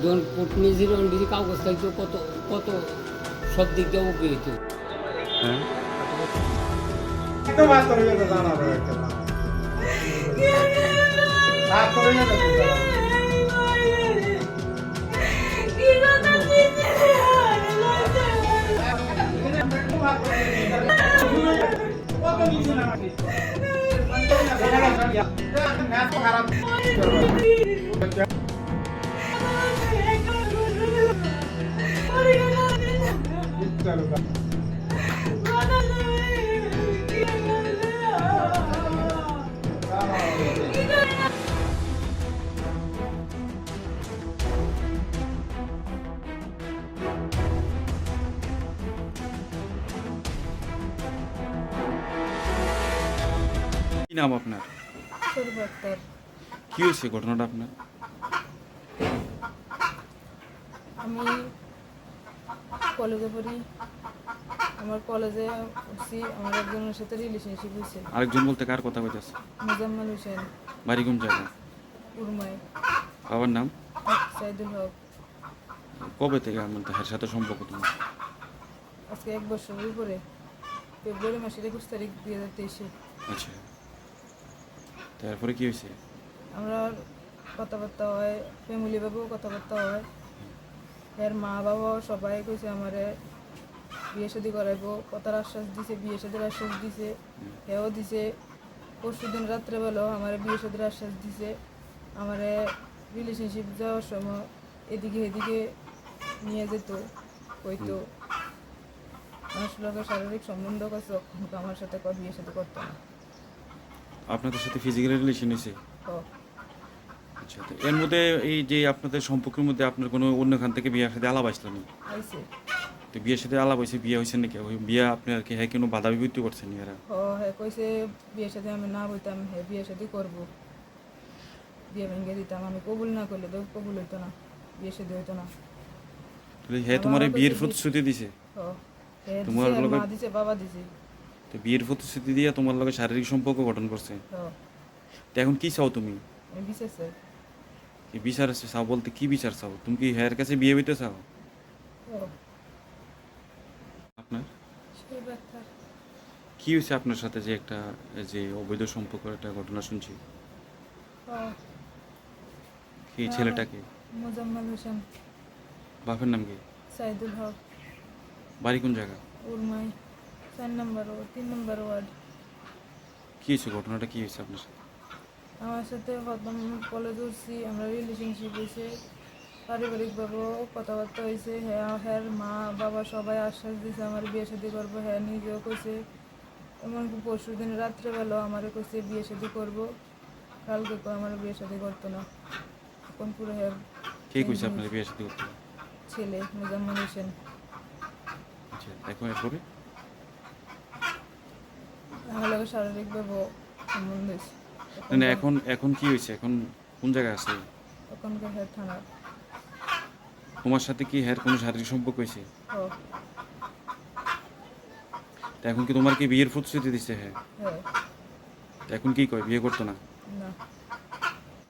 যখন কোর্ট নিয়েছি তখন দিদি কাগজ থাকতো কত কত সব দিক দিয়ে উপকৃত। হ্যাঁ কি নাম আপনার? শরীফ আক্তার। কি হয়েছে ঘটনাটা আপনার? আমি কলেজে পড়ি, আমার কলেজে উঠছি, আমার একজনের সাথে রিলেশনশিপ হয়েছে। আরেকজন বলতে কার কথা কইতাছে? মোজাম্মেল হোসেন, বাড়ি কোন জায়গা? উরমায়। বাবার নাম? সাইদুল হক। কবে থেকে আমার তার সাথে সম্পর্ক তোমার? আজকে 1 বছরের উপরে, ফেব্রুয়ারি মাসের 21 তারিখ 2023-এ। আচ্ছা, তারপরে কি হয়েছে? আমরা কথাবার্তা হয়, ফ্যামিলিভাবেও কথাবার্তা হয়। এর মা বাবাও সবাই কইছে আমারে বিয়ে শাদী করাইবো, কথার আশ্বাস দিছে, বিয়ে শাদীর আশ্বাস দিছে, হেও দিছে। পরশুদিন রাত্রেবেলাও আমার বিয়ে শাদীর আশ্বাস দিছে। আমারে রিলেশনশিপ যাওয়ার সময় এদিকে এদিকে নিয়ে যেত, কইতো মানুষের লগে শারীরিক সম্বন্ধ করছে, কিন্তু আমার সাথে বিয়ে শাদী করতো না। আপনাদের সাথে ফিজিক্যাল রিলেশন হয়েছে? তো আচ্ছা, তো এর মধ্যে এই যে আপনাদের সম্পর্কের মধ্যে আপনার কোনো অন্যখান থেকে বিয়ের সাথে আলাপ আসলো না? আইছে। তো বিয়ের সাথে আলাপ হয়েছে, বিয়ে হয়েছে নাকি? ওই বিয়ে আপনি আর কি হ্যাঁ কোনো বাধা বিপত্তি করছেন এরা? হ্যাঁ কইছে বিয়ের সাথে আমি না বলতাম, হ্যাঁ বিয়ের সাথে করবো, বিয়ে ভেঙে দিতাম। আমি কবুল না করলে তো কবুল হইতো না, বিয়ে সাথে হইতো না। তাহলে হ্যাঁ তোমার এই বিয়ের প্রতিশ্রুতি দিছে? হ্যাঁ তোমার দিছে, লগে মা দিছে, বাবা দিছে। তো বিয়ের প্রতিশ্রুতি দিয়ে তোমার লগে শারীরিক সম্পর্ক গঠন করছে, হ্যাঁ তো এখন কি চাও তুমি? আমি বিচার চাই। কি বিচার চাও বলতে কি বিচার চাও? তুমি কি হ্যার কাছে বিয়ে হইতে চাও? হ্যাঁ আপনার শরীফ আক্তার। কি হয়েছে আপনার সাথে যে একটা যে অবৈধ সম্পর্ক একটা ঘটনা শুনছি? হ্যাঁ কি ছেলেটাকে? মোজাম্মেল হোসেন। বাপের নাম কি? সাইদুল হক। বাড়ি কোন জায়গা? উরমাই, 4 নম্বর ওয়ার্ড, 3 নম্বর ওয়ার্ড। কি হয়েছে ঘটনাটা, কি হয়েছে আপনার সাথে? আমার সাথে প্রথম কলেজে উঠছি, আমরা রিলেশনশিপ হয়েছে, পারিবারিকভাবেও কথাবার্তা হয়েছে। হ্যাঁ হ্যাঁ মা বাবা সবাই আশ্বাস দিয়েছে আমার বিয়ে শাদী করবো, হ্যাঁ নিজেও কইছে। এমনকি পরশু দিন রাত্রেবেলাও আমার কইছে বিয়ে শাদী করবো, কালকে তো আমার বিয়ে শাদী করতো না। এখন পুরো হ্যাঁ কে কইছে আপনার বিয়ে শাদী করতে? ছেলে মোজাম্মেল হোসেন। আচ্ছা, এখন এরপরে আমার লগে শারীরিকভাবেও সম্বন্ধ হয়েছে। না না, এখন এখন কি হয়েছে? এখন কোন জায়গায় আছে? এখনকার হ্যাঁ থানার। তোমার সাথে কি হ্যার কোনো শারীরিক সম্পর্ক হয়েছে? ও তা এখন কি তোমার কি বিয়ের প্রতিশ্রুতি দিচ্ছে? হ্যাঁ, হ্যাঁ তা এখন কি কয় বিয়ে করতো না? না